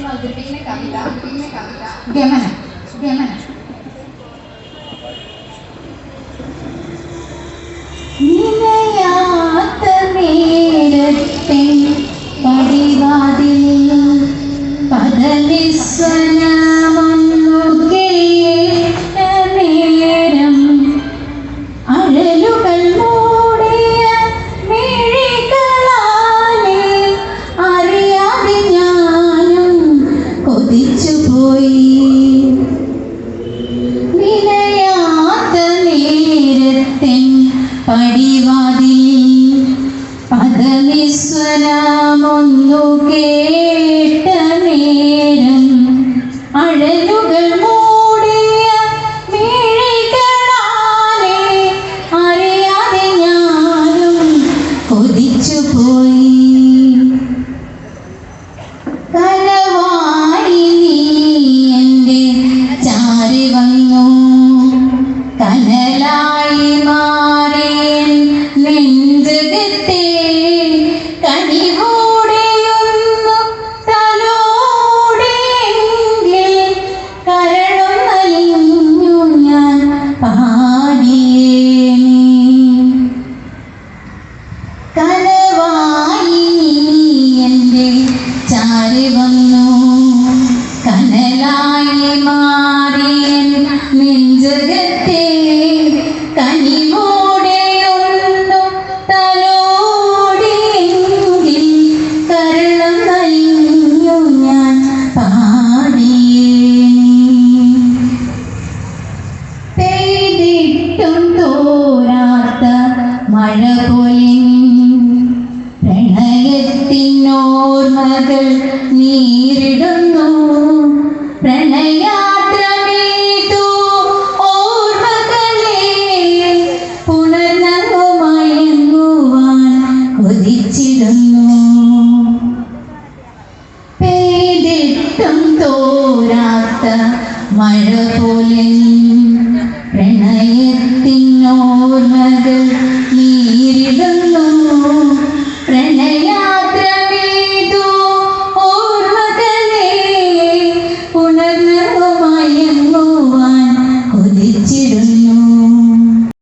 അവതരിപ്പിക്കുന്ന കവിത ഗമനം ഗമനം നിലയാത്ത നേരത്തെ പടിവാതിൽ പദവിസ്വനമൊന്നു കേട്ട നേരം അഴലുകൾ മൂടിയ മിഴികളാലെ അറിയാതെ ഞാനും കൊതിച്ചുപോയി. നിലയാത്ത നേരത്തെ പടിവാതിൽ പദവിസ്വനമൊന്നു കേട്ട നേരം അഴലുകൾ മൂടിയ മിഴികളാലെ അറിയാതെ ഞാനും കൊതിച്ചുപോയി. കനവായി നീ എൻ്റെ ചാരി വന്നു, കനലായി മാറി നെഞ്ചകത്തെ കനിവോടെയൊന്നു തലോടിയെങ്കിൽ കരണം നലിഞ്ഞു ഞാൻ പാടിയേ നീ. കനവായി നീ എൻ്റെ ചാരി വന്നു, കനലായി മാറി നെഞ്ചകത്തെ കനിവോടെയൊന്നു തലോടിയെങ്കിൽ കരണം നലിഞ്ഞു ഞാൻ പാടിയേ നീ. പെയ്തിട്ടും തോരാത്ത മഴ പോലെ പ്രണയത്തിനോർമ്മകൾ നീരിടുന്നു. പ്രണയാത്രമേതു ഓർമ്മകളെ പുണർന്നു മയങ്ങുവാൻ കൊതിച്ചിടുന്നു. പെയ്തിട്ടും തോരാത്ത മഴ പോലെ